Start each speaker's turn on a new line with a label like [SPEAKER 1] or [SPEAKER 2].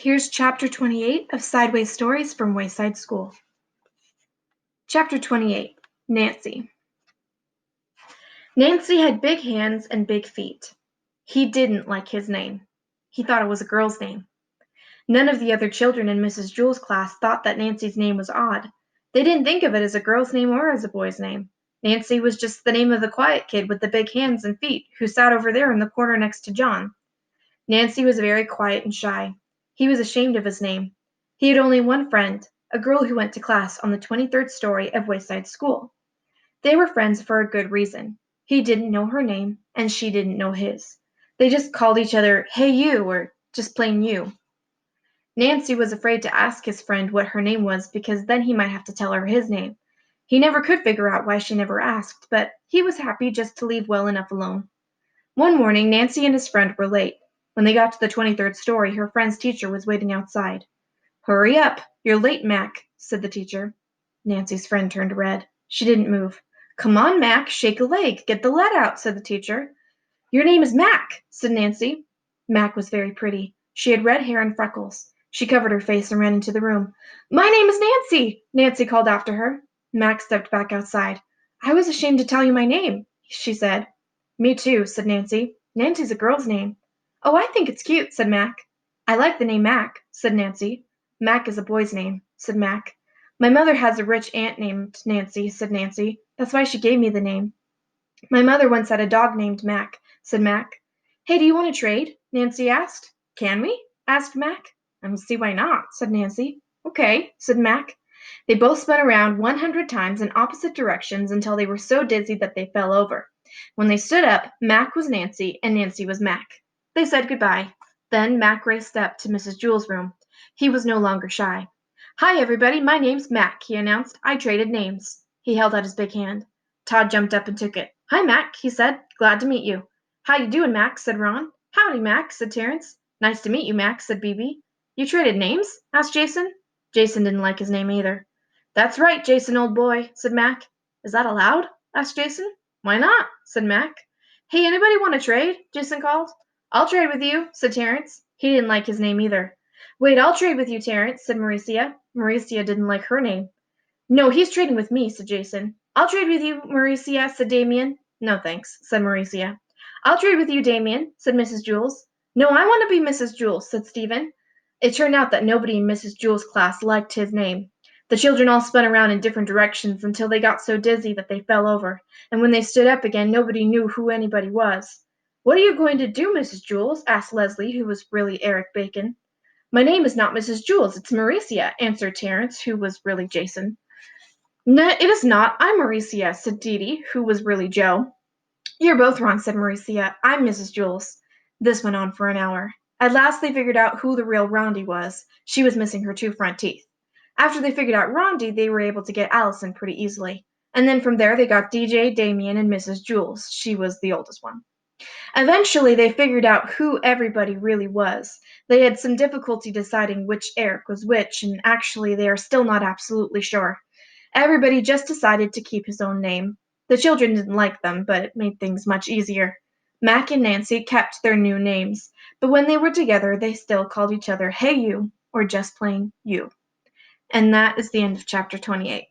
[SPEAKER 1] Here's Chapter 28 of Sideways Stories from Wayside School. Chapter 28, Nancy. Nancy had big hands and big feet. He didn't like his name. He thought it was a girl's name. None of the other children in Mrs. Jewell's class thought that Nancy's name was odd. They didn't think of it as a girl's name or as a boy's name. Nancy was just the name of the quiet kid with the big hands and feet who sat over there in the corner next to John. Nancy was very quiet and shy. He was ashamed of his name. He had only one friend, a girl who went to class on the 23rd story of Wayside School. They were friends for a good reason. He didn't know her name, and she didn't know his. They just called each other, "Hey you," or just plain you. Nancy was afraid to ask his friend what her name was because then he might have to tell her his name. He never could figure out why she never asked, but he was happy just to leave well enough alone. One morning, Nancy and his friend were late. When they got to the 23rd story, her friend's teacher was waiting outside. "Hurry up, you're late, Mac," said the teacher. Nancy's friend turned red. She didn't move. "Come on, Mac, shake a leg, get the lead out," said the teacher. "Your name is Mac," said Nancy. Mac was very pretty. She had red hair and freckles. She covered her face and ran into the room. "My name is Nancy," Nancy called after her. Mac stepped back outside. "I was ashamed to tell you my name," she said. "Me too," said Nancy. "Nancy's a girl's name." "Oh, I think it's cute," said Mac. "I like the name Mac," said Nancy. "Mac is a boy's name," said Mac. "My mother has a rich aunt named Nancy," said Nancy. "That's why she gave me the name." "My mother once had a dog named Mac," said Mac. "Hey, do you want to trade?" Nancy asked. "Can we?" asked Mac. "I don't see why not," said Nancy. "Okay," said Mac. They both spun around 100 times in opposite directions until they were so dizzy that they fell over. When they stood up, Mac was Nancy and Nancy was Mac. They said goodbye. Then Mac raced up to Mrs. Jewell's room. He was no longer shy. "Hi, everybody, my name's Mac," he announced. "I traded names." He held out his big hand. Todd jumped up and took it. "Hi, Mac," he said. "Glad to meet you." "How you doing, Mac?" said Ron. "Howdy, Mac," said Terrence. "Nice to meet you, Mac," said BB. "You traded names?" asked Jason. Jason didn't like his name either. "That's right, Jason, old boy," said Mac. "Is that allowed?" asked Jason. "Why not?" said Mac. "Hey, anybody want to trade?" Jason called. "I'll trade with you," said Terrence. He didn't like his name either. "Wait, I'll trade with you, Terrence," said Mauricia. Mauricia didn't like her name. "No, he's trading with me," said Jason. "I'll trade with you, Mauricia," said Damien. "No, thanks," said Mauricia. "I'll trade with you, Damien," said Mrs. Jewels. "No, I want to be Mrs. Jewels," said Stephen. It turned out that nobody in Mrs. Jewels' class liked his name. The children all spun around in different directions until they got so dizzy that they fell over, and when they stood up again, nobody knew who anybody was. "What are you going to do, Mrs. Jewels?" asked Leslie, who was really Eric Bacon. "My name is not Mrs. Jewels, it's Mauricia," answered Terrence, who was really Jason. "No, it is not. I'm Mauricia," said Dee Dee, who was really Joe. "You're both wrong," said Mauricia. "I'm Mrs. Jewels." This went on for an hour. At last they figured out who the real Rondi was. She was missing her 2 front teeth. After they figured out Rondi, they were able to get Allison pretty easily. And then from there they got DJ, Damien, and Mrs. Jewels. She was the oldest one. Eventually they figured out who everybody really was. They had some difficulty deciding which Eric was which, and actually they are still not absolutely sure. Everybody just decided to keep his own name. The children didn't like them, but it made things much easier. Mac and Nancy kept their new names, but when they were together, they still called each other "Hey You," or just plain "You." And that is the end of Chapter 28.